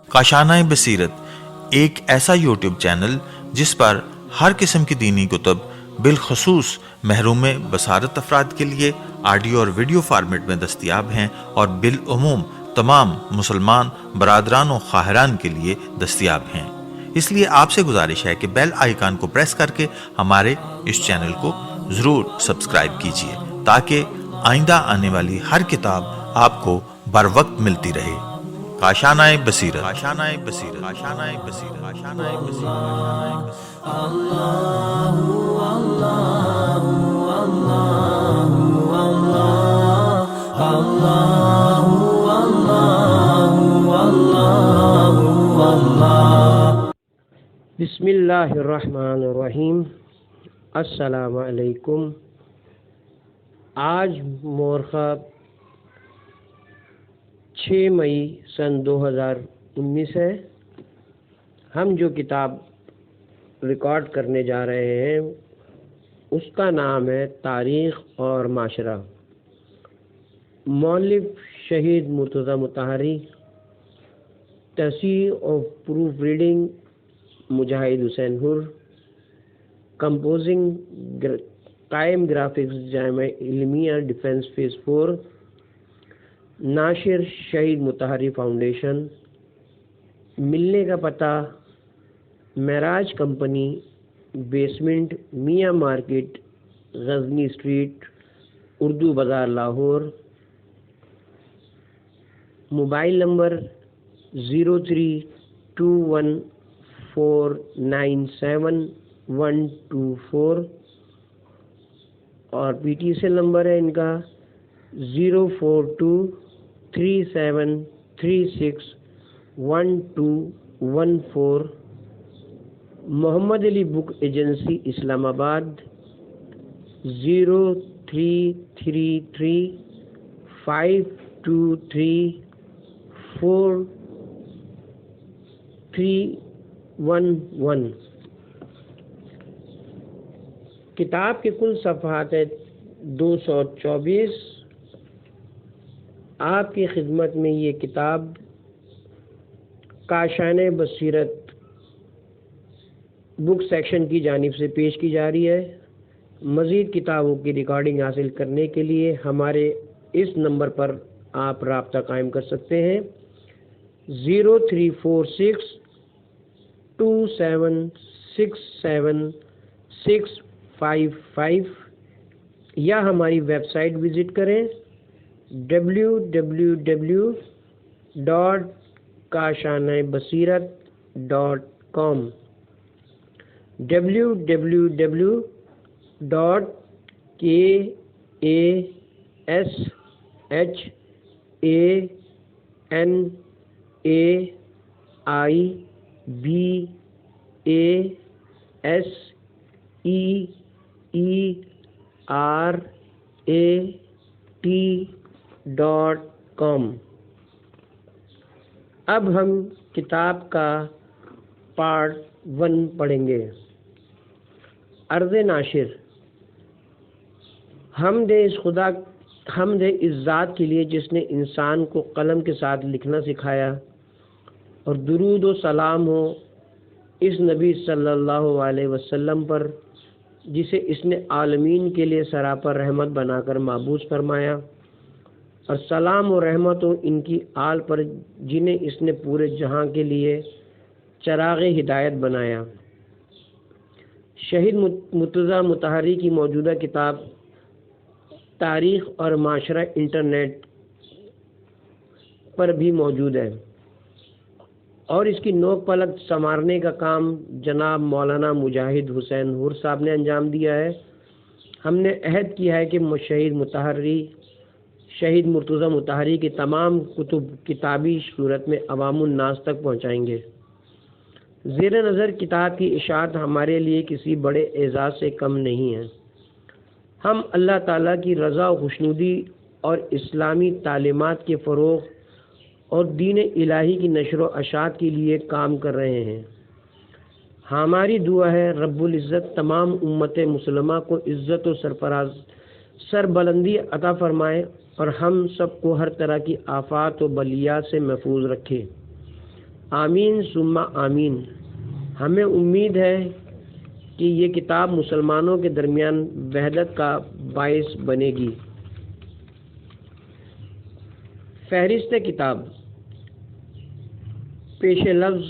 کاشانۂ بصیرت ایک ایسا یوٹیوب چینل جس پر ہر قسم کی دینی کتب بالخصوص محروم بصارت افراد کے لیے آڈیو اور ویڈیو فارمیٹ میں دستیاب ہیں اور بالعموم تمام مسلمان برادران و خواہران کے لیے دستیاب ہیں۔ اس لیے آپ سے گزارش ہے کہ بیل آئیکن کو پریس کر کے ہمارے اس چینل کو ضرور سبسکرائب کیجیے تاکہ آئندہ آنے والی ہر کتاب آپ کو بر وقت ملتی رہے۔ کاشانۂ بصیرت، کاشانۂ بصیرت، کاشانۂ بصیرت، کاشانۂ بصیرت۔ بسم اللہ الرحمن الرحیم۔ السلام علیکم۔ آج مورخہ 6 مئی سن 2019 ہے۔ ہم جو کتاب ریکارڈ کرنے جا رہے ہیں اس کا نام ہے تاریخ اور معاشرہ، مؤلف شہید Murtaza مطہری، تصحیح of proof reading Mujahid Hussain Hur, composing قائم گرافکس جامعہ علمیہ ڈیفنس فیز 4، ناشر شہید مطہری فاؤنڈیشن۔ ملنے کا پتہ معراج کمپنی، بیسمنٹ، میاں مارکیٹ، غزنی اسٹریٹ، اردو بازار، لاہور۔ موبائل نمبر 0321497124 اور PTCL نمبر ہے ان کا 04237361214۔ محمد علی بک ایجنسی، اسلام آباد، 0333523431 کتاب کے کل صفحات ہے 224۔ آپ کی خدمت میں یہ کتاب کاشانۂ بصیرت بک سیکشن کی جانب سے پیش کی جا رہی ہے۔ مزید کتابوں کی ریکارڈنگ حاصل کرنے کے لیے ہمارے اس نمبر پر آپ رابطہ قائم کر سکتے ہیں 0346276755 یا ہماری ویب سائٹ وزٹ کریں www.kashanebasirat.com kashanebasirat.com۔ اب ہم کتاب کا پارٹ 1 پڑھیں گے۔ عرض ناشر۔ حمد اس ذات کے لیے جس نے انسان کو قلم کے ساتھ لکھنا سکھایا، اور درود و سلام ہو اس نبی صلی اللہ علیہ وسلم پر جسے اس نے عالمین کے لیے سراپا رحمت بنا کر مابعوث فرمایا، اور سلام و رحمت ہو ان کی آل پر جنہیں اس نے پورے جہاں کے لیے چراغ ہدایت بنایا۔ شہید مرتضی مطہری کی موجودہ کتاب تاریخ اور معاشرہ انٹرنیٹ پر بھی موجود ہے، اور اس کی نوک پلک سنوارنے کا کام جناب مولانا مجاہد حسین حر صاحب نے انجام دیا ہے۔ ہم نے عہد کیا ہے کہ شہید مرتضی مطہری کی تمام کتب کتابی صورت میں عوام الناس تک پہنچائیں گے۔ زیر نظر کتاب کی اشاعت ہمارے لیے کسی بڑے اعزاز سے کم نہیں ہے۔ ہم اللہ تعالیٰ کی رضا و خوشنودی اور اسلامی تعلیمات کے فروغ اور دین الہی کی نشر و اشاعت کے لیے کام کر رہے ہیں۔ ہماری دعا ہے رب العزت تمام امت مسلمہ کو عزت و سربلندی عطا فرمائے اور ہم سب کو ہر طرح کی آفات و بلیات سے محفوظ رکھے، آمین ثم آمین۔ ہمیں امید ہے کہ یہ کتاب مسلمانوں کے درمیان وحدت کا باعث بنے گی۔ فہرست کتاب، پیش لفظ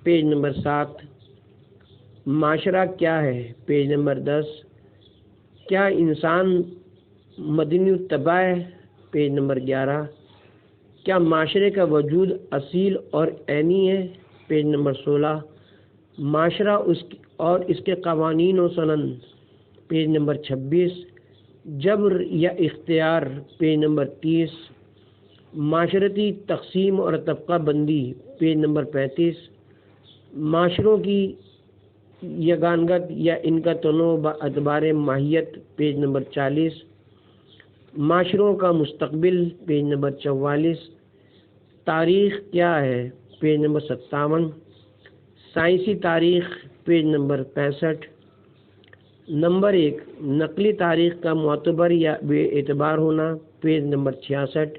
پیج نمبر 7، معاشرہ کیا ہے پیج نمبر 10، کیا انسان مدنی الطبع ہے پیج نمبر 11، کیا معاشرے کا وجود اصیل اور عینی ہے پیج نمبر 16، معاشرہ اور اس کے قوانین و سنن پیج نمبر 26، جبر یا اختیار پیج نمبر 30، معاشرتی تقسیم اور طبقہ بندی پیج نمبر 35، معاشروں کی یگانگت یا ان کا تنوع باعتبار ماہیت پیج نمبر 40، معاشروں کا مستقبل پیج نمبر 44، تاریخ کیا ہے پیج نمبر 57، سائنسی تاریخ پیج نمبر 65، نمبر 1، نقلی تاریخ کا معتبر یا بے اعتبار ہونا پیج نمبر 66،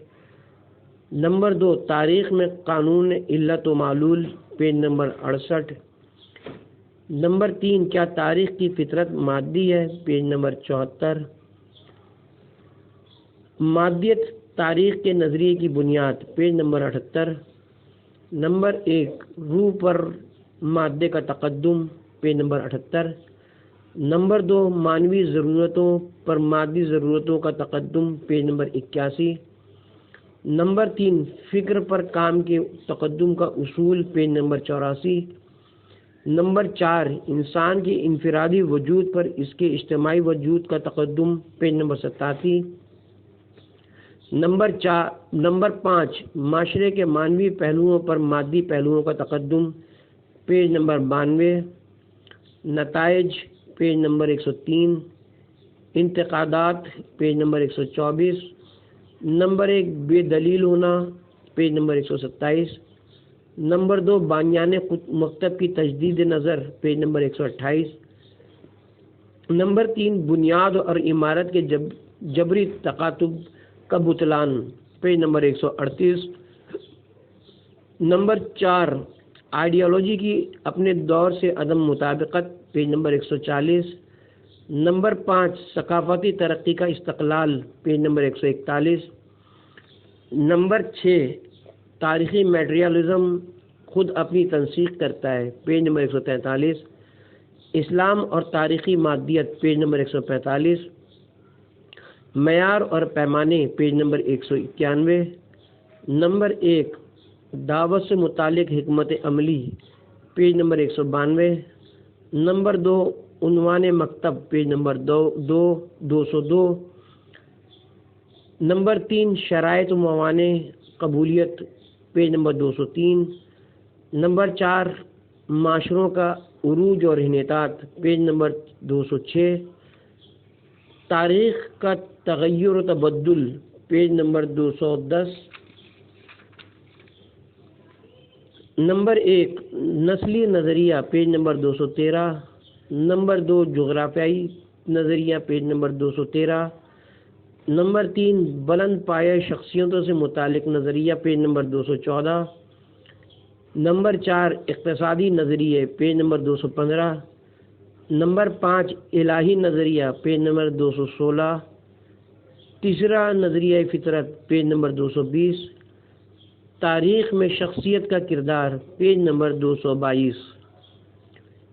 نمبر 2، تاریخ میں قانون علت و معلول پیج نمبر 68، نمبر 3، کیا تاریخ کی فطرت مادی ہے پیج نمبر 74، مادیت تاریخ کے نظریے کی بنیاد پیج نمبر 78، نمبر 1، روح پر مادے کا تقدم پیج نمبر 78، نمبر 2، معنوی ضرورتوں پر مادی ضرورتوں کا تقدم پیج نمبر 81، نمبر 3، فکر پر کام کے تقدم کا اصول پیج نمبر 84، نمبر 4، انسان کے انفرادی وجود پر اس کے اجتماعی وجود کا تقدم پیج نمبر 87، نمبر 5، معاشرے کے معنوی پہلوؤں پر مادی پہلوؤں کا تقدم پیج نمبر 92، نتائج پیج نمبر 103، انتقادات پیج نمبر 124، نمبر 1، بے دلیل ہونا پیج نمبر 127، نمبر 2، بانیان مکتب کی تجدید نظر پیج نمبر 128، نمبر 3، بنیاد اور عمارت کے جبری تقاطب کا بطلان پیج نمبر 138، نمبر 4، آئیڈیالوجی کی اپنے دور سے عدم مطابقت پیج نمبر 140، نمبر 5، ثقافتی ترقی کا استقلال پیج نمبر 141، نمبر 6، تاریخی میٹریلزم خود اپنی تنسیق کرتا ہے پیج نمبر 143، اسلام اور تاریخی مادیت پیج نمبر 145، معیار اور پیمانے پیج نمبر 191، نمبر 1، دعوت سے متعلق حکمت عملی پیج نمبر 192، نمبر 2، عنوان مکتب پیج نمبر 202، نمبر 3، شرائط و موانع قبولیت پیج نمبر 203، نمبر 4، معاشروں کا عروج اور انحطاط پیج نمبر 206، تاریخ کا تغیر و تبدل پیج نمبر 210، نمبر 1، نسلی نظریہ پیج نمبر 213، نمبر 2، جغرافیائی نظریہ پیج نمبر 213، نمبر 3، بلند پایہ شخصیتوں سے متعلق نظریہ پیج نمبر 214، نمبر 4، اقتصادی نظریے پیج نمبر 215، نمبر 5، الہی نظریہ پیج نمبر 216، تیسرا نظریہ فطرت پیج نمبر 220، تاریخ میں شخصیت کا کردار پیج نمبر 222۔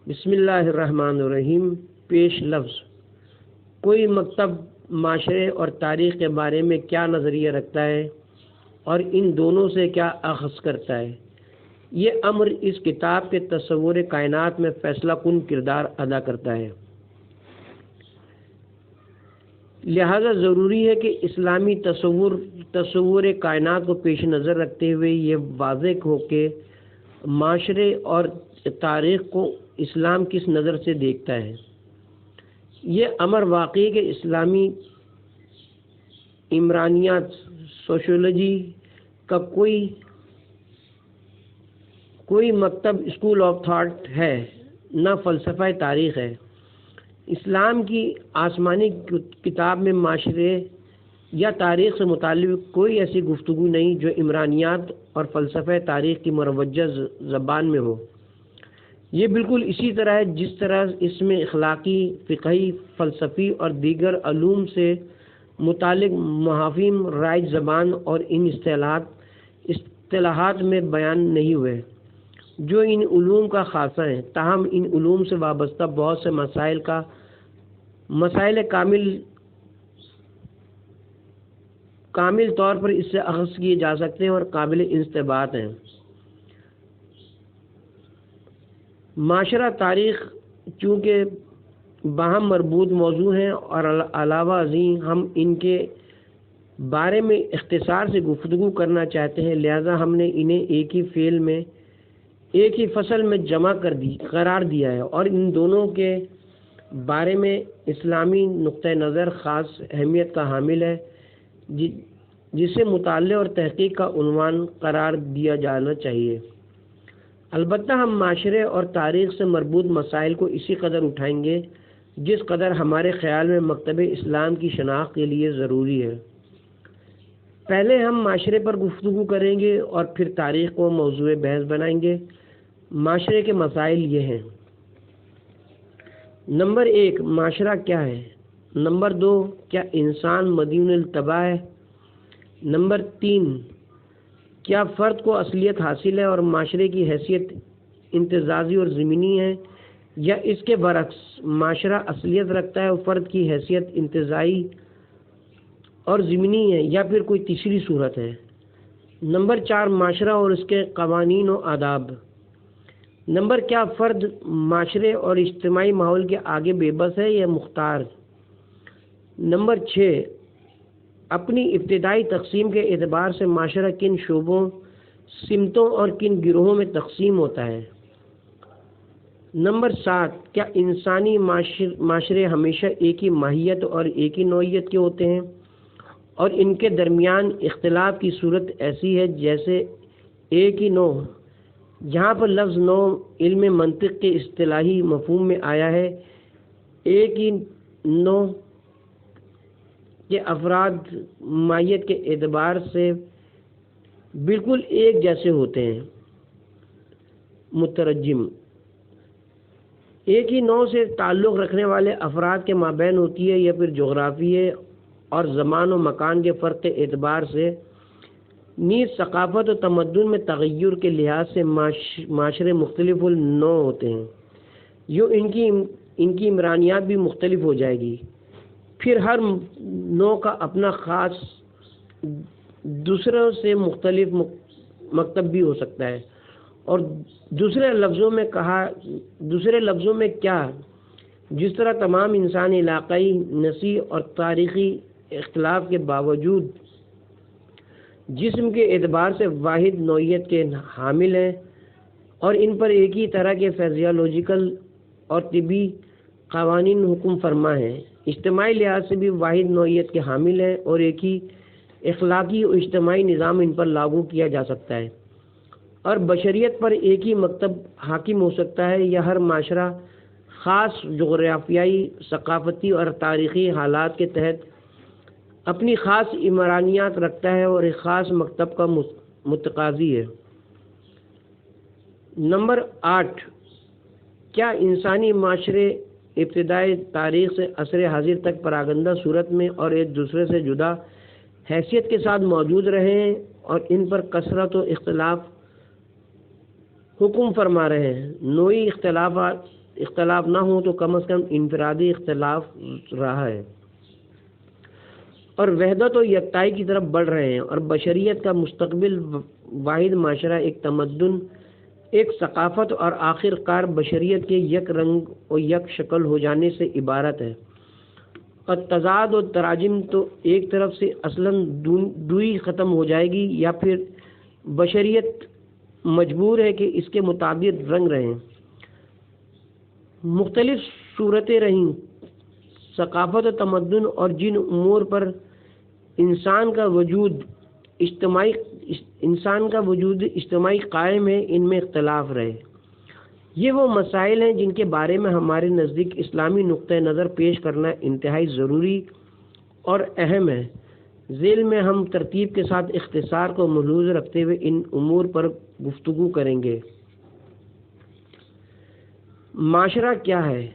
بسم اللہ الرحمن الرحیم۔ پیش لفظ، کوئی مکتب معاشرے اور تاریخ کے بارے میں کیا نظریہ رکھتا ہے اور ان دونوں سے کیا اخذ کرتا ہے؟ یہ امر اس کتاب کے تصور کائنات میں فیصلہ کن کردار ادا کرتا ہے۔ لہذا ضروری ہے کہ اسلامی تصور کائنات کو پیش نظر رکھتے ہوئے یہ واضح ہو کہ معاشرے اور تاریخ کو اسلام کس نظر سے دیکھتا ہے۔ یہ امر واقعی کہ اسلامی عمرانیات سوشیولوجی کا کوئی مکتب اسکول آف تھاٹ ہے، نہ فلسفہ تاریخ ہے۔ اسلام کی آسمانی کتاب میں معاشرے یا تاریخ سے متعلق کوئی ایسی گفتگو نہیں جو عمرانیات اور فلسفہ تاریخ کی مروجہ زبان میں ہو۔ یہ بالکل اسی طرح ہے جس طرح اس میں اخلاقی، فقہی، فلسفی اور دیگر علوم سے متعلق مفاہیم رائج زبان اور ان اصطلاحات میں بیان نہیں ہوئے جو ان علوم کا خاصہ ہیں، تاہم ان علوم سے وابستہ بہت سے مسائل کامل طور پر اس سے اخذ کیے جا سکتے ہیں اور قابل استنباط ہیں۔ معاشرہ تاریخ چونکہ باہم مربوط موضوع ہیں اور علاوہ ازیں ہم ان کے بارے میں اختصار سے گفتگو کرنا چاہتے ہیں، لہذا ہم نے انہیں ایک ہی فعل میں ایک ہی فصل میں جمع قرار دیا ہے، اور ان دونوں کے بارے میں اسلامی نقطہ نظر خاص اہمیت کا حامل ہے جسے مطالعے اور تحقیق کا عنوان قرار دیا جانا چاہیے۔ البتہ ہم معاشرے اور تاریخ سے مربوط مسائل کو اسی قدر اٹھائیں گے جس قدر ہمارے خیال میں مکتب اسلام کی شناخت کے لیے ضروری ہے۔ پہلے ہم معاشرے پر گفتگو کریں گے اور پھر تاریخ کو موضوع بحث بنائیں گے۔ معاشرے کے مسائل یہ ہیں: نمبر 1، معاشرہ کیا ہے؟ نمبر 2، کیا انسان مدیون الطبع ہے؟ نمبر 3، کیا فرد کو اصلیت حاصل ہے اور معاشرے کی حیثیت امتزاجی اور ضمنی ہے، یا اس کے برعکس معاشرہ اصلیت رکھتا ہے اور فرد کی حیثیت امتزاجی اور ضمنی ہے، یا پھر کوئی تیسری صورت ہے؟ نمبر 4، معاشرہ اور اس کے قوانین و آداب۔ نمبر، کیا فرد معاشرے اور اجتماعی ماحول کے آگے بے بس ہے یا مختار؟ نمبر 6، اپنی ابتدائی تقسیم کے اعتبار سے معاشرہ کن شعبوں، سمتوں اور کن گروہوں میں تقسیم ہوتا ہے؟ نمبر 7، کیا انسانی معاشرے ہمیشہ ایک ہی ماہیت اور ایک ہی نوعیت کے ہوتے ہیں اور ان کے درمیان اختلاف کی صورت ایسی ہے جیسے ایک ہی نوع؟ یہاں پر لفظ نوع علم منطق کے اصطلاحی مفہوم میں آیا ہے۔ ایک ہی نوع کے افراد ماہیت کے اعتبار سے بالکل ایک جیسے ہوتے ہیں۔ مترجم: ایک ہی نوع سے تعلق رکھنے والے افراد کے مابین ہوتی ہے، یا پھر جغرافیے اور زمان و مکان کے فرق کے اعتبار سے نیز ثقافت و تمدن میں تغیر کے لحاظ سے معاشرے مختلف النوع ہوتے ہیں، یوں ان کی عمرانیات بھی مختلف ہو جائے گی۔ پھر ہر نوع کا اپنا خاص دوسروں سے مختلف مکتب بھی ہو سکتا ہے، اور دوسرے لفظوں میں کیا، جس طرح تمام انسان علاقائی، نسلی اور تاریخی اختلاف کے باوجود جسم کے اعتبار سے واحد نوعیت کے حامل ہیں اور ان پر ایک ہی طرح کے فزیولوجیکل اور طبی قوانین حکم فرما ہیں، اجتماعی لحاظ سے بھی واحد نوعیت کے حامل ہیں اور ایک ہی اخلاقی اور اجتماعی نظام ان پر لاگو کیا جا سکتا ہے، اور بشریت پر ایک ہی مکتب حاکم ہو سکتا ہے، یا ہر معاشرہ خاص جغرافیائی، ثقافتی اور تاریخی حالات کے تحت اپنی خاص عمرانیات رکھتا ہے اور ایک خاص مکتب کا متقاضی ہے۔ نمبر 8، کیا انسانی معاشرے ابتدائی تاریخ سے عصر حاضر تک پراگندہ صورت میں اور ایک دوسرے سے جدا حیثیت کے ساتھ موجود رہے ہیں اور ان پر کثرت و اختلاف حکم فرما رہے ہیں؟ نوعی اختلاف نہ ہو تو کم از کم انفرادی اختلاف رہا ہے، اور وحدت و یکتائی کی طرف بڑھ رہے ہیں، اور بشریت کا مستقبل واحد معاشرہ، ایک تمدن، ایک ثقافت اور آخر کار بشریت کے یک رنگ و یک شکل ہو جانے سے عبارت ہے۔ اور تضاد و تراجم تو ایک طرف سے اصلاً دوئی ختم ہو جائے گی، یا پھر بشریت مجبور ہے کہ اس کے متعدد رنگ رہیں، مختلف صورتیں رہیں۔ ثقافت و تمدن اور جن امور پر انسان کا وجود اجتماعی قائم ہے، ان میں اختلاف رہے، یہ وہ مسائل ہیں جن کے بارے میں ہمارے نزدیک اسلامی نقطۂ نظر پیش کرنا انتہائی ضروری اور اہم ہے۔ ذیل میں ہم ترتیب کے ساتھ اختصار کو ملحوظ رکھتے ہوئے ان امور پر گفتگو کریں گے۔ معاشرہ کیا ہے؟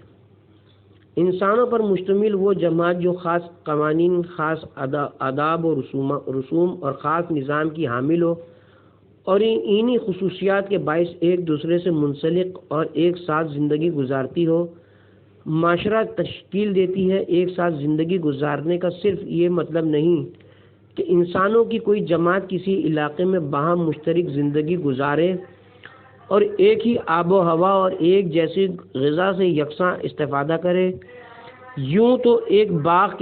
انسانوں پر مشتمل وہ جماعت جو خاص قوانین، خاص آداب و رسوم اور خاص نظام کی حامل ہو اور انہی خصوصیات کے باعث ایک دوسرے سے منسلک اور ایک ساتھ زندگی گزارتی ہو، معاشرہ تشکیل دیتی ہے۔ ایک ساتھ زندگی گزارنے کا صرف یہ مطلب نہیں کہ انسانوں کی کوئی جماعت کسی علاقے میں باہم مشترک زندگی گزارے اور ایک ہی آب و ہوا اور ایک جیسی غذا سے یکساں استفادہ کرے۔ یوں تو ایک باغ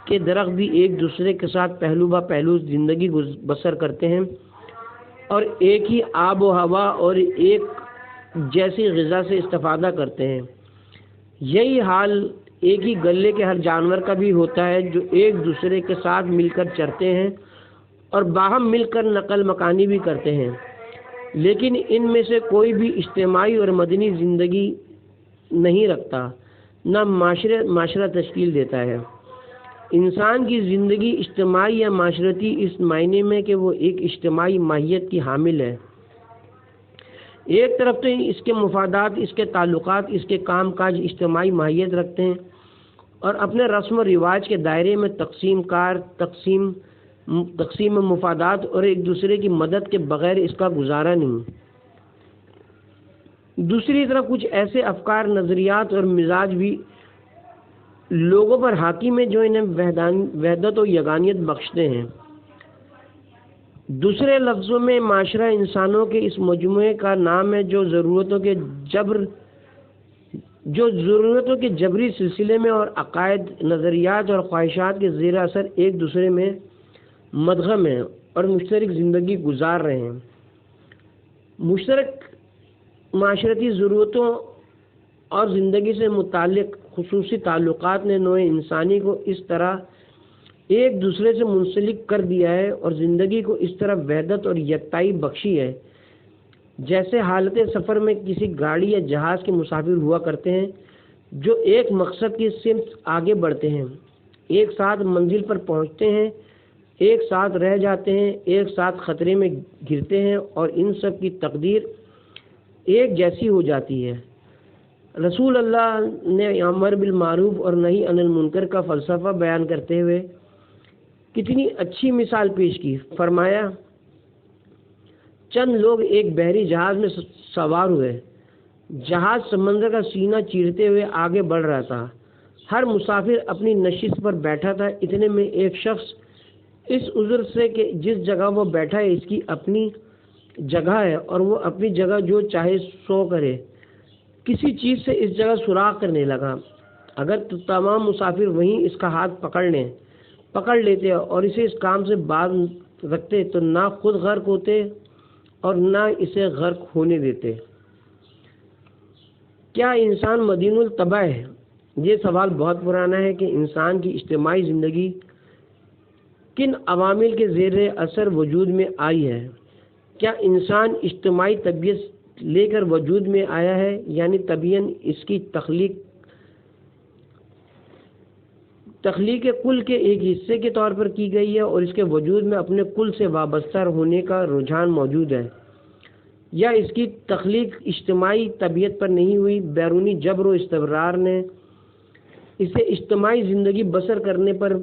کے درخت بھی ایک دوسرے کے ساتھ پہلو با پہلو زندگی بسر کرتے ہیں اور ایک ہی آب و ہوا اور ایک جیسی غذا سے استفادہ کرتے ہیں۔ یہی حال ایک ہی گلے کے ہر جانور کا بھی ہوتا ہے، جو ایک دوسرے کے ساتھ مل کر چرتے ہیں اور باہم مل کر نقل مکانی بھی کرتے ہیں، لیکن ان میں سے کوئی بھی اجتماعی اور مدنی زندگی نہیں رکھتا، نہ معاشرہ تشکیل دیتا ہے۔ انسان کی زندگی اجتماعی یا معاشرتی اس معنی میں کہ وہ ایک اجتماعی ماہیت کی حامل ہے۔ ایک طرف تو اس کے مفادات، اس کے تعلقات، اس کے کام کاج اجتماعی ماہیت رکھتے ہیں اور اپنے رسم و رواج کے دائرے میں تقسیم مفادات اور ایک دوسرے کی مدد کے بغیر اس کا گزارا نہیں۔ دوسری طرف کچھ ایسے افکار، نظریات اور مزاج بھی لوگوں پر حاکم ہیں جو انہیں وحدت و یگانیت بخشتے ہیں۔ دوسرے لفظوں میں معاشرہ انسانوں کے اس مجموعے کا نام ہے جو ضرورتوں کے جبری سلسلے میں اور عقائد، نظریات اور خواہشات کے زیر اثر ایک دوسرے میں مدغم ہیں اور مشترک زندگی گزار رہے ہیں۔ مشترک معاشرتی ضرورتوں اور زندگی سے متعلق خصوصی تعلقات نے نوع انسانی کو اس طرح ایک دوسرے سے منسلک کر دیا ہے اور زندگی کو اس طرح وحدت اور یکتائی بخشی ہے جیسے حالت سفر میں کسی گاڑی یا جہاز کے مسافر ہوا کرتے ہیں جو ایک مقصد کی سمت آگے بڑھتے ہیں، ایک ساتھ منزل پر پہنچتے ہیں، ایک ساتھ رہ جاتے ہیں، ایک ساتھ خطرے میں گرتے ہیں اور ان سب کی تقدیر ایک جیسی ہو جاتی ہے۔ رسول اللہ نے امر بالمعروف اور نہی عن المنکر کا فلسفہ بیان کرتے ہوئے کتنی اچھی مثال پیش کی۔ فرمایا، چند لوگ ایک بحری جہاز میں سوار ہوئے۔ جہاز سمندر کا سینہ چیرتے ہوئے آگے بڑھ رہا تھا۔ ہر مسافر اپنی نشست پر بیٹھا تھا۔ اتنے میں ایک شخص اس عذر سے کہ جس جگہ وہ بیٹھا ہے اس کی اپنی جگہ ہے اور وہ اپنی جگہ جو چاہے سو کرے، کسی چیز سے اس جگہ سوراخ کرنے لگا۔ اگر تو تمام مسافر وہیں اس کا ہاتھ پکڑ لیتے اور اسے اس کام سے باز رکھتے تو نہ خود غرق ہوتے اور نہ اسے غرق ہونے دیتے۔ کیا انسان مدین الطبع ہے؟ یہ سوال بہت پرانا ہے کہ انسان کی اجتماعی زندگی کن عوامل کے زیر اثر وجود میں آئی ہے؟ کیا انسان اجتماعی طبیعت لے کر وجود میں آیا ہے، یعنی طبعاً اس کی تخلیق کل کے ایک حصے کے طور پر کی گئی ہے اور اس کے وجود میں اپنے کل سے وابستہ ہونے کا رجحان موجود ہے، یا اس کی تخلیق اجتماعی طبیعت پر نہیں ہوئی، بیرونی جبر و استقرار نے اسے اجتماعی زندگی بسر کرنے پر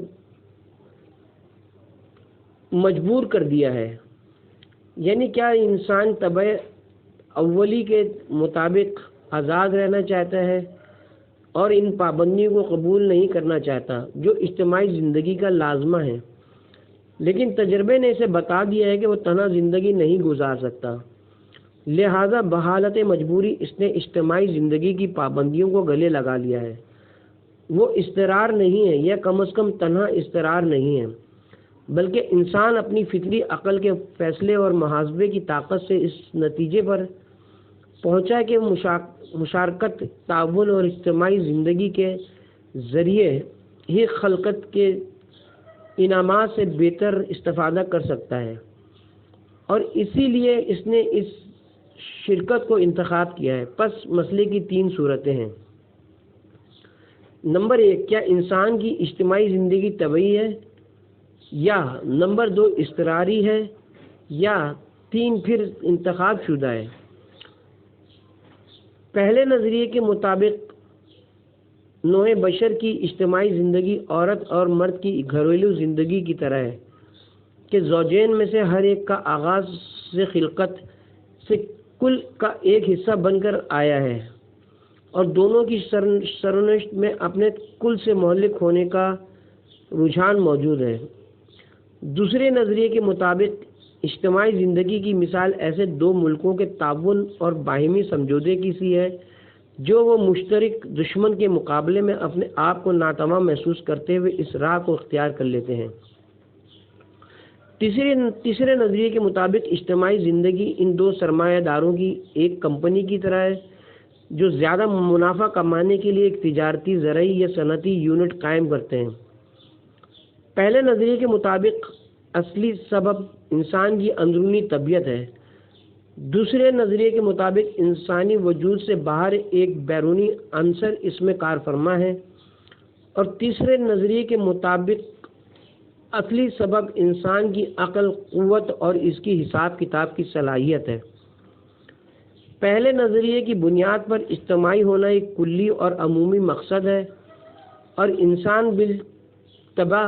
مجبور کر دیا ہے؟ یعنی کیا انسان طبع اولی کے مطابق آزاد رہنا چاہتا ہے اور ان پابندیوں کو قبول نہیں کرنا چاہتا جو اجتماعی زندگی کا لازمہ ہے، لیکن تجربے نے اسے بتا دیا ہے کہ وہ تنہا زندگی نہیں گزار سکتا، لہذا بحالت مجبوری اس نے اجتماعی زندگی کی پابندیوں کو گلے لگا لیا ہے۔ وہ اضطرار نہیں ہے، یا کم از کم تنہا اضطرار نہیں ہے، بلکہ انسان اپنی فطری عقل کے فیصلے اور محاسبے کی طاقت سے اس نتیجے پر پہنچا کہ مشارکت، تعاون اور اجتماعی زندگی کے ذریعے ہی خلقت کے انعامات سے بہتر استفادہ کر سکتا ہے، اور اسی لیے اس نے اس شرکت کو انتخاب کیا ہے۔ پس مسئلے کی 3 صورتیں ہیں۔ نمبر 1، کیا انسان کی اجتماعی زندگی طبعی ہے، یا نمبر 2 اضطراری ہے، یا 3 پھر انتخاب شدہ ہے۔ پہلے نظریے کے مطابق نوع بشر کی اجتماعی زندگی عورت اور مرد کی گھریلو زندگی کی طرح ہے کہ زوجین میں سے ہر ایک کا آغاز سے خلقت سے کل کا ایک حصہ بن کر آیا ہے اور دونوں کی سرنوشت میں اپنے کل سے منسلک ہونے کا رجحان موجود ہے۔ دوسرے نظریے کے مطابق اجتماعی زندگی کی مثال ایسے 2 ملکوں کے تعاون اور باہمی سمجھوتے کی سی ہے جو وہ مشترک دشمن کے مقابلے میں اپنے آپ کو ناتواں محسوس کرتے ہوئے اس راہ کو اختیار کر لیتے ہیں۔ تیسرے نظریے کے مطابق اجتماعی زندگی ان 2 سرمایہ داروں کی ایک کمپنی کی طرح ہے جو زیادہ منافع کمانے کے لیے ایک تجارتی، زرعی یا صنعتی یونٹ قائم کرتے ہیں۔ پہلے نظریے کے مطابق اصلی سبب انسان کی اندرونی طبیعت ہے۔ دوسرے نظریے کے مطابق انسانی وجود سے باہر ایک بیرونی عنصر اس میں کار فرما ہے، اور تیسرے نظریے کے مطابق اصلی سبب انسان کی عقل، قوت اور اس کی حساب کتاب کی صلاحیت ہے۔ پہلے نظریے کی بنیاد پر اجتماعی ہونا ایک کلی اور عمومی مقصد ہے اور انسان بالطبع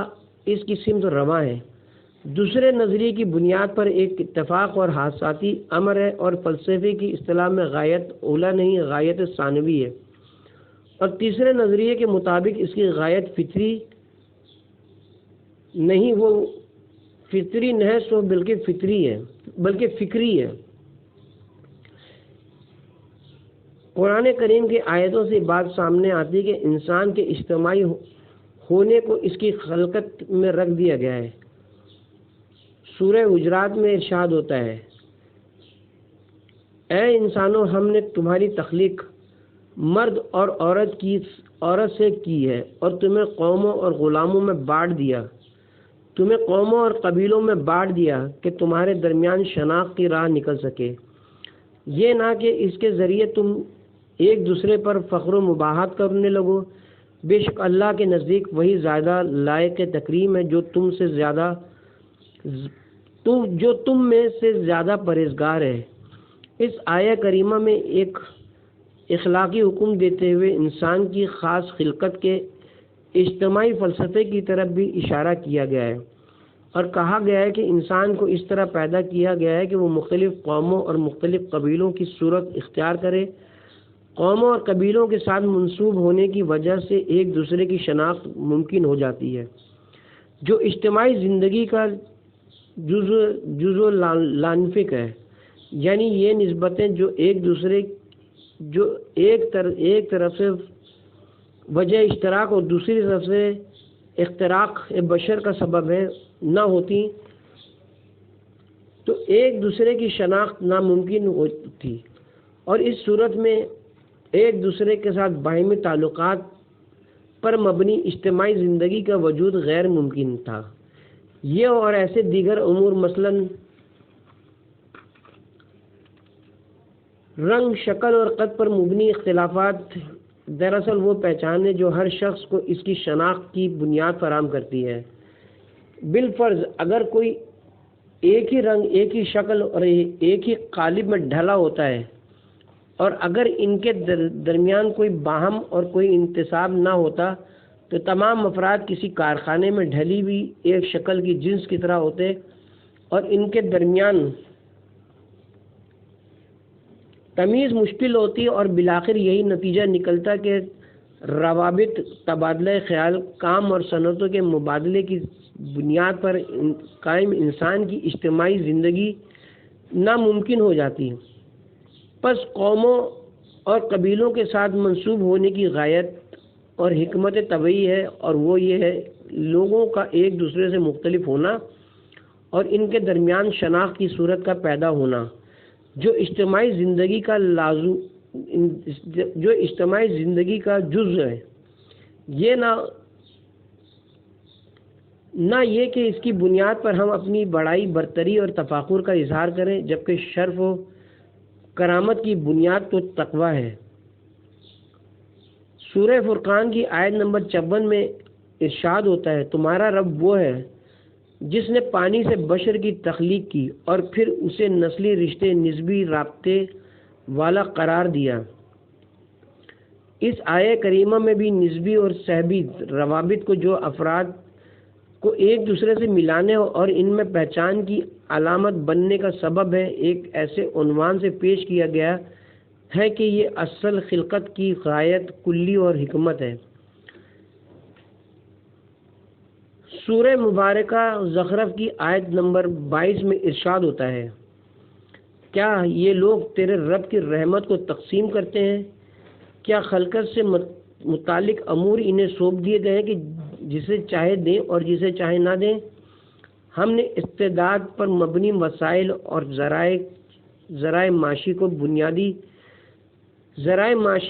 اس کی سمت رواں ہے۔ دوسرے نظریے کی بنیاد پر ایک اتفاق اور حادثاتی امر ہے اور فلسفے کی اصطلاح میں غایت اولا نہیں، غایت ثانوی ہے، اور تیسرے نظریے کے مطابق اس کی غایت فطری نہیں، وہ فطری نہیں سو بلکہ فکری ہے۔ قرآن کریم کی آیتوں سے بات سامنے آتی ہے کہ انسان کے اجتماعی ہونے کو اس کی خلقت میں رکھ دیا گیا ہے۔ سورہ حجرات میں ارشاد ہوتا ہے، اے انسانوں، ہم نے تمہاری تخلیق مرد اور عورت سے کی ہے اور تمہیں قوموں اور غلاموں میں بانٹ دیا، تمہیں قوموں اور قبیلوں میں بانٹ دیا کہ تمہارے درمیان شناخت کی راہ نکل سکے، یہ نہ کہ اس کے ذریعے تم ایک دوسرے پر فخر و مباحثت کرنے لگو۔ بے شک اللہ کے نزدیک وہی زیادہ لائق تکریم ہے جو تم میں سے زیادہ پرہیزگار ہے۔ اس آیہ کریمہ میں ایک اخلاقی حکم دیتے ہوئے انسان کی خاص خلقت کے اجتماعی فلسفے کی طرف بھی اشارہ کیا گیا ہے اور کہا گیا ہے کہ انسان کو اس طرح پیدا کیا گیا ہے کہ وہ مختلف قوموں اور مختلف قبیلوں کی صورت اختیار کرے۔ قوموں اور قبیلوں کے ساتھ منسوب ہونے کی وجہ سے ایک دوسرے کی شناخت ممکن ہو جاتی ہے، جو اجتماعی زندگی کا جزو لانفک ہے، یعنی یہ نسبتیں جو ایک طرف سے وجہ اشتراک اور دوسری طرف سے اختراق بشر کا سبب ہے نہ ہوتی تو ایک دوسرے کی شناخت ناممکن ہوتی، اور اس صورت میں ایک دوسرے کے ساتھ باہمی تعلقات پر مبنی اجتماعی زندگی کا وجود غیر ممکن تھا۔ یہ اور ایسے دیگر امور مثلاً رنگ، شکل اور قد پر مبنی اختلافات دراصل وہ پہچان ہے جو ہر شخص کو اس کی شناخت کی بنیاد فراہم کرتی ہے۔ بالفرض اگر کوئی ایک ہی رنگ، ایک ہی شکل اور ایک ہی قالب میں ڈھلا ہوتا ہے، اور اگر ان کے درمیان کوئی باہم اور کوئی انتساب نہ ہوتا تو تمام افراد کسی کارخانے میں ڈھلی ہوئی ایک شکل کی جنس کی طرح ہوتے اور ان کے درمیان تمیز مشکل ہوتی، اور بالآخر یہی نتیجہ نکلتا کہ روابط، تبادلہ خیال، کام اور صنعتوں کے مبادلے کی بنیاد پر قائم انسان کی اجتماعی زندگی ناممکن ہو جاتی ہے۔ پس قوموں اور قبیلوں کے ساتھ منسوب ہونے کی غایت اور حکمت طبعی ہے، اور وہ یہ ہے لوگوں کا ایک دوسرے سے مختلف ہونا اور ان کے درمیان شناخت کی صورت کا پیدا ہونا، جو اجتماعی زندگی کا جز ہے۔ یہ نہ یہ کہ اس کی بنیاد پر ہم اپنی بڑائی، برتری اور تفاخر کا اظہار کریں، جبکہ شرف و کرامت کی بنیاد تو تقوی ہے۔ سورہ فرقان کی آیت نمبر 54 میں ارشاد ہوتا ہے، تمہارا رب وہ ہے جس نے پانی سے بشر کی تخلیق کی اور پھر اسے نسلی رشتے نسبی رابطے والا قرار دیا۔ اس آیہ کریمہ میں بھی نسبی اور سحبی روابط کو جو افراد کو ایک دوسرے سے ملانے اور ان میں پہچان کی علامت بننے کا سبب ہے، ایک ایسے عنوان سے پیش کیا گیا ہے کہ یہ اصل خلقت کی غایت کلی اور حکمت ہے۔ سورہ مبارکہ زخرف کی آیت نمبر 22 میں ارشاد ہوتا ہے، کیا یہ لوگ تیرے رب کی رحمت کو تقسیم کرتے ہیں؟ کیا خلقت سے متعلق امور انہیں سونپ دیے گئے ہیں کہ جسے چاہے دیں اور جسے چاہے نہ دیں؟ ہم نے استعداد پر مبنی وسائل اور ذرائع معاشی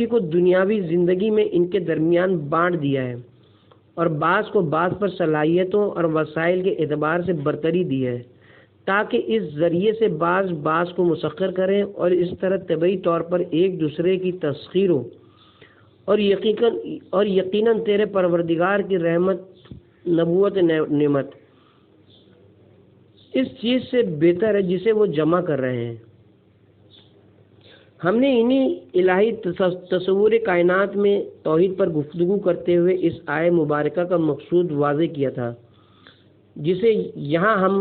کو دنیاوی زندگی میں ان کے درمیان بانٹ دیا ہے اور بعض کو بعض پر صلاحیتوں اور وسائل کے اعتبار سے برتری دی ہے تاکہ اس ذریعے سے بعض کو مسخر کریں اور اس طرح طبعی طور پر ایک دوسرے کی تسخیر ہو، اور یقیناً تیرے پروردگار کی رحمت نبوت نعمت اس چیز سے بہتر ہے جسے وہ جمع کر رہے ہیں۔ ہم نے انہی الہی تصور کائنات میں توحید پر گفتگو کرتے ہوئے اس آیہ مبارکہ کا مقصود واضح کیا تھا، جسے یہاں ہم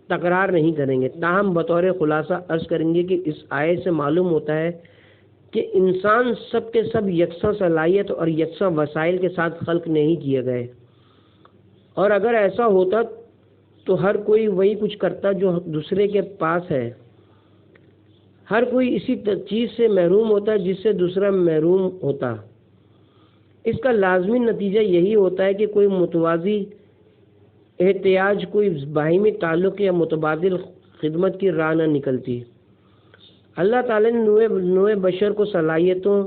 تکرار نہیں کریں گے، تاہم بطور خلاصہ عرض کریں گے کہ اس آیہ سے معلوم ہوتا ہے کہ انسان سب کے سب یکساں صلاحیت اور یکساں وسائل کے ساتھ خلق نہیں کیے گئے، اور اگر ایسا ہوتا تو ہر کوئی وہی کچھ کرتا جو دوسرے کے پاس ہے۔ ہر کوئی اسی چیز سے محروم ہوتا جس سے دوسرا محروم ہوتا۔ اس کا لازمی نتیجہ یہی ہوتا ہے کہ کوئی متوازی احتیاج، کوئی باہمی تعلق یا متبادل خدمت کی راہ نہ نکلتی۔ اللہ تعالیٰ نے نوع بشر کو صلاحیتوں،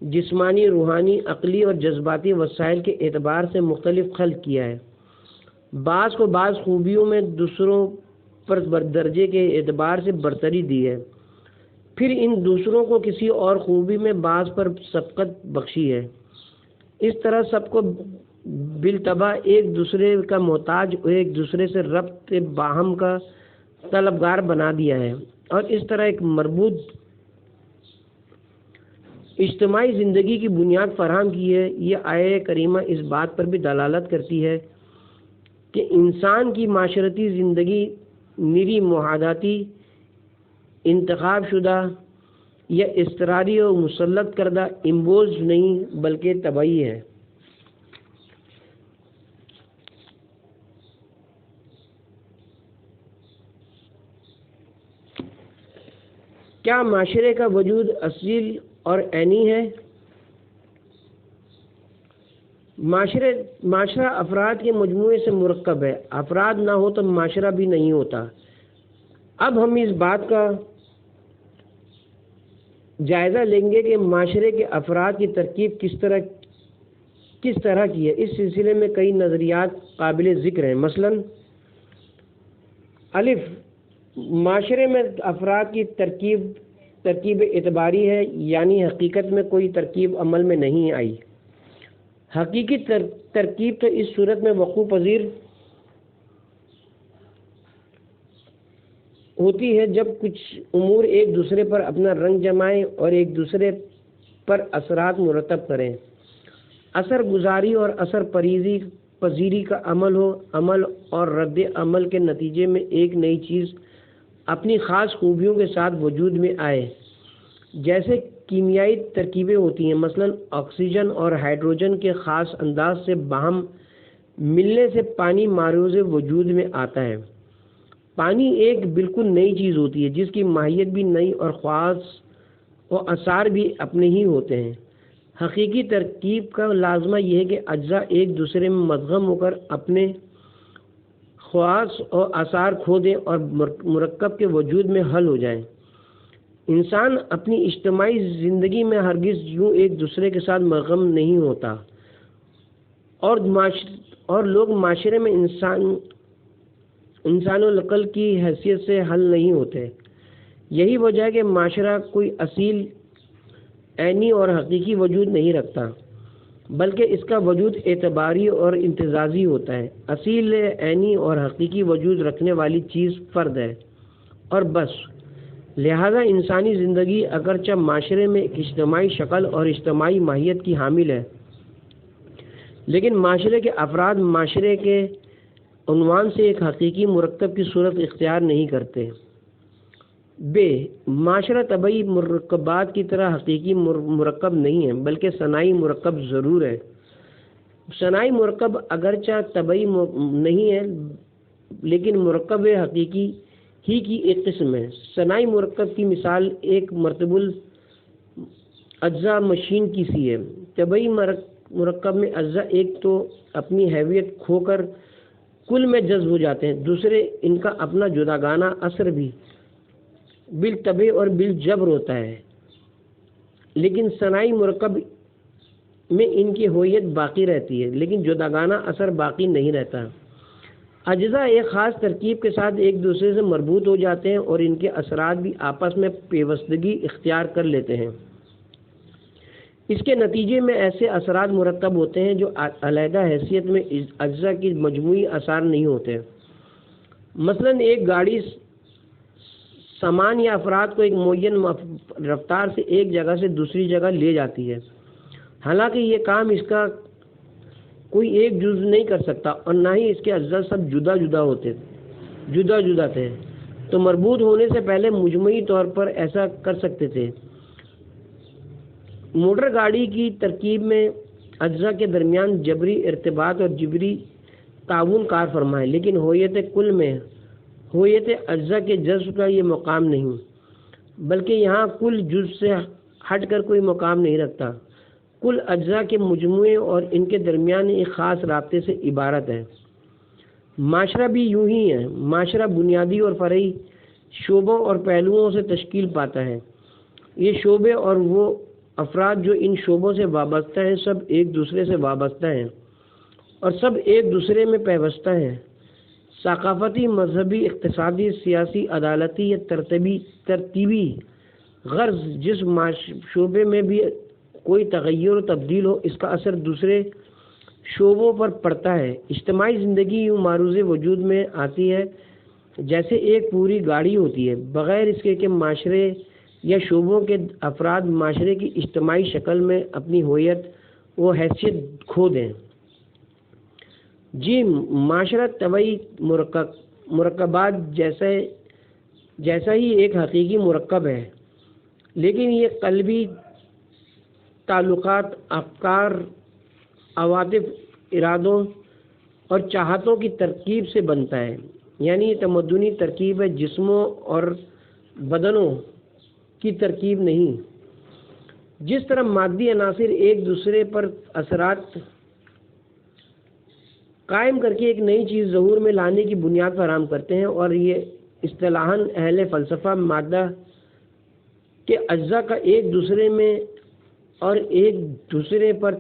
جسمانی، روحانی، عقلی اور جذباتی وسائل کے اعتبار سے مختلف خلق کیا ہے۔ بعض کو بعض خوبیوں میں دوسروں پر درجے کے اعتبار سے برتری دی ہے، پھر ان دوسروں کو کسی اور خوبی میں بعض پر سبقت بخشی ہے۔ اس طرح سب کو بالطبع ایک دوسرے کا محتاج اور ایک دوسرے سے ربط باہم کا طلبگار بنا دیا ہے، اور اس طرح ایک مربوط اجتماعی زندگی کی بنیاد فراہم کی ہے۔ یہ آیہ کریمہ اس بات پر بھی دلالت کرتی ہے کہ انسان کی معاشرتی زندگی نری معاہداتی، انتخاب شدہ یا اضطراری اور مسلط کردہ امبوز نہیں بلکہ طبعی ہے۔ کیا معاشرے کا وجود اصیل اور عینی ہے؟ معاشرہ افراد کے مجموعے سے مرکب ہے، افراد نہ ہو تو معاشرہ بھی نہیں ہوتا۔ اب ہم اس بات کا جائزہ لیں گے کہ معاشرے کے افراد کی ترکیب کس طرح کی ہے۔ اس سلسلے میں کئی نظریات قابل ذکر ہیں۔ مثلاً الف، معاشرے میں افراد کی ترکیب اعتباری ہے، یعنی حقیقت میں کوئی ترکیب عمل میں نہیں آئی۔ حقیقی ترکیب تو اس صورت میں وقوع پذیر ہوتی ہے جب کچھ امور ایک دوسرے پر اپنا رنگ جمائیں اور ایک دوسرے پر اثرات مرتب کریں۔ اثر گزاری اور اثر پذیری کا عمل ہو، عمل اور رد عمل کے نتیجے میں ایک نئی چیز اپنی خاص خوبیوں کے ساتھ وجود میں آئے۔ جیسے کیمیائی ترکیبیں ہوتی ہیں، مثلاً آکسیجن اور ہائیڈروجن کے خاص انداز سے باہم ملنے سے پانی معروض وجود میں آتا ہے۔ پانی ایک بالکل نئی چیز ہوتی ہے جس کی ماہیت بھی نئی اور خواص و اثار بھی اپنے ہی ہوتے ہیں۔ حقیقی ترکیب کا لازمہ یہ ہے کہ اجزاء ایک دوسرے میں مدغم ہو کر اپنے خواص و اثار کھو دیں اور مرکب کے وجود میں حل ہو جائیں۔ انسان اپنی اجتماعی زندگی میں ہرگز یوں ایک دوسرے کے ساتھ مدغم نہیں ہوتا، اور لوگ معاشرے میں انسان و العقل کی حیثیت سے حل نہیں ہوتے۔ یہی وجہ ہے کہ معاشرہ کوئی اصیل عینی اور حقیقی وجود نہیں رکھتا، بلکہ اس کا وجود اعتباری اور امتزاجی ہوتا ہے۔ اصیل عینی اور حقیقی وجود رکھنے والی چیز فرد ہے اور بس۔ لہذا انسانی زندگی اگرچہ معاشرے میں ایک اجتماعی شکل اور اجتماعی ماہیت کی حامل ہے، لیکن معاشرے کے افراد معاشرے کے عنوان سے ایک حقیقی مرکب کی صورت اختیار نہیں کرتے۔ معاشرہ طبعی مرکبات کی طرح حقیقی مرکب نہیں ہے، بلکہ صناعی مرکب ضرور ہے۔ صناعی مرکب اگرچہ طبعی نہیں ہے، لیکن مرکب حقیقی ہی کی ایک قسم ہے۔ صناعی مرکب کی مثال ایک مرتب الاجزاء مشین کی سی ہے۔ طبعی مرکب میں اجزاء ایک تو اپنی حیثیت کھو کر کل میں جذب ہو جاتے ہیں، دوسرے ان کا اپنا جداگانہ اثر بھی بالطبع اور بالجبر ہوتا ہے، لیکن صناعی مرکب میں ان کی ہویت باقی رہتی ہے، لیکن جداگانہ اثر باقی نہیں رہتا۔ اجزاء ایک خاص ترکیب کے ساتھ ایک دوسرے سے مربوط ہو جاتے ہیں اور ان کے اثرات بھی آپس میں پیوستگی اختیار کر لیتے ہیں۔ اس کے نتیجے میں ایسے اثرات مرتب ہوتے ہیں جو علیحدہ حیثیت میں اجزاء کی مجموعی اثار نہیں ہوتے۔ مثلا ایک گاڑی سامان یا افراد کو ایک معین رفتار سے ایک جگہ سے دوسری جگہ لے جاتی ہے، حالانکہ یہ کام اس کا کوئی ایک جز نہیں کر سکتا اور نہ ہی اس کے اجزاء سب جدا جدا تھے، تو مربوط ہونے سے پہلے مجموعی طور پر ایسا کر سکتے تھے۔ موٹر گاڑی کی ترکیب میں اجزاء کے درمیان جبری ارتباط اور جبری تعاون کار فرما ہے، لیکن ہویت کل میں ہویت اجزاء کے جذب کا یہ مقام نہیں، بلکہ یہاں کل جز سے ہٹ کر کوئی مقام نہیں رکھتا۔ کل اجزاء کے مجموعے اور ان کے درمیان ایک خاص رابطے سے عبارت ہے۔ معاشرہ بھی یوں ہی ہے۔ معاشرہ بنیادی اور فرعی شعبوں اور پہلوؤں سے تشکیل پاتا ہے۔ یہ شعبے اور وہ افراد جو ان شعبوں سے وابستہ ہیں سب ایک دوسرے سے وابستہ ہیں اور سب ایک دوسرے میں پیوستہ ہیں۔ ثقافتی، مذہبی، اقتصادی، سیاسی، عدالتی یا ترتیبی غرض جس شعبے میں بھی کوئی تغیر و تبدیل ہو، اس کا اثر دوسرے شعبوں پر پڑتا ہے۔ اجتماعی زندگی یوں معروض وجود میں آتی ہے جیسے ایک پوری گاڑی ہوتی ہے، بغیر اس کے کہ معاشرے یا شعبوں کے افراد معاشرے کی اجتماعی شکل میں اپنی ہویت و حیثیت کھو دیں۔ معاشرہ طبعی مرکبات جیسا ہی ایک حقیقی مرکب ہے، لیکن یہ قلبی تعلقات، افکار، عواطف، ارادوں اور چاہتوں کی ترکیب سے بنتا ہے، یعنی یہ تمدنی ترکیب ہے، جسموں اور بدنوں کی ترکیب نہیں۔ جس طرح مادی عناصر ایک دوسرے پر اثرات قائم کر کے ایک نئی چیز ظہور میں لانے کی بنیاد فراہم کرتے ہیں، اور یہ اصطلاحاً اہل فلسفہ مادہ کے اجزاء کا ایک دوسرے میں اور ایک دوسرے پر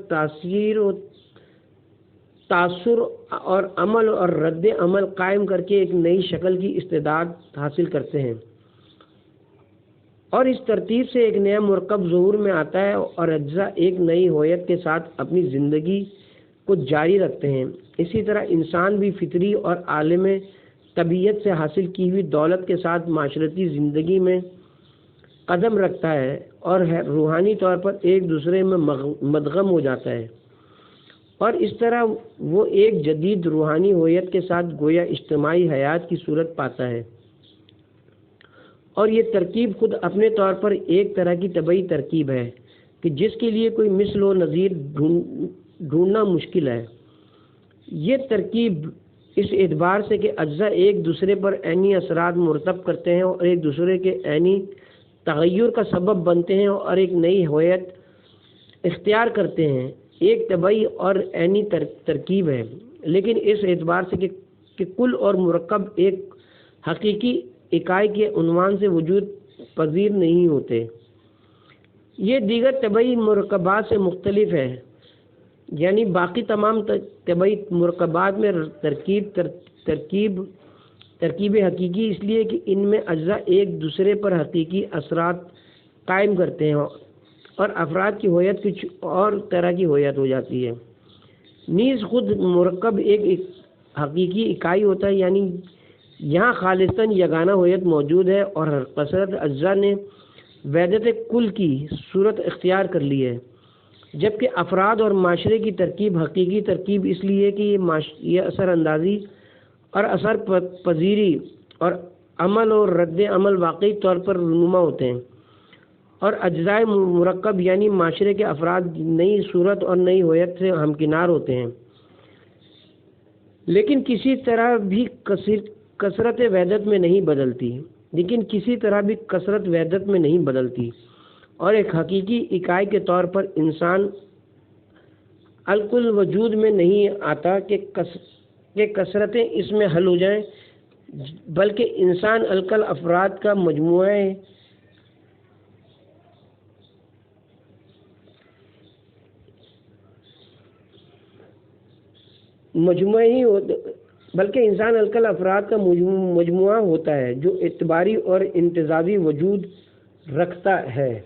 تاثر اور عمل اور رد عمل قائم کر کے ایک نئی شکل کی استعداد حاصل کرتے ہیں، اور اس ترتیب سے ایک نیا مرکب ظہور میں آتا ہے اور اجزاء ایک نئی ہویت کے ساتھ اپنی زندگی کو جاری رکھتے ہیں۔ اسی طرح انسان بھی فطری اور عالم طبیعت سے حاصل کی ہوئی دولت کے ساتھ معاشرتی زندگی میں قدم رکھتا ہے اور روحانی طور پر ایک دوسرے میں مدغم ہو جاتا ہے، اور اس طرح وہ ایک جدید روحانی ہویت کے ساتھ گویا اجتماعی حیات کی صورت پاتا ہے۔ اور یہ ترکیب خود اپنے طور پر ایک طرح کی طبعی ترکیب ہے کہ جس کے لیے کوئی مثل و نظیر ڈھونڈنا مشکل ہے۔ یہ ترکیب اس اعتبار سے کہ اجزاء ایک دوسرے پر عینی اثرات مرتب کرتے ہیں اور ایک دوسرے کے عینی تغیر کا سبب بنتے ہیں اور ایک نئی ہویت اختیار کرتے ہیں، ایک طبعی اور عینی ترکیب ہے، لیکن اس اعتبار سے کہ کل اور مرکب ایک حقیقی اکائی کے عنوان سے وجود پذیر نہیں ہوتے۔ یہ دیگر طبعی مرکبات سے مختلف ہے، یعنی باقی تمام طبعی مرکبات میں ترکیب ترکیب حقیقی اس لیے کہ ان میں اجزاء ایک دوسرے پر حقیقی اثرات قائم کرتے ہیں اور افراد کی ہویت کچھ اور طرح کی ہویت ہو جاتی ہے۔ نیز خود مرکب ایک حقیقی اکائی ہوتا ہے، یعنی یہاں خالصاً یگانہ ہویت موجود ہے اور کثرت اجزاء نے وحدت کل کی صورت اختیار کر لی ہے، جبکہ افراد اور معاشرے کی ترکیب حقیقی ترکیب اس لیے کہ یہ اثر اندازی اور اثر پذیری اور عمل اور رد عمل واقعی طور پر رونما ہوتے ہیں، اور اجزائے مرکب یعنی معاشرے کے افراد نئی صورت اور نئی ہویت سے ہمکنار ہوتے ہیں، لیکن کسی طرح بھی کثرت وحدت میں نہیں بدلتی، اور ایک حقیقی اکائی کے طور پر انسان الکل وجود میں نہیں آتا کہ کثرتیں اس میں حل ہو جائیں، بلکہ انسان الکل افراد کا مجموعہ ہوتا ہے جو اعتباری اور امتزاجی وجود رکھتا ہے۔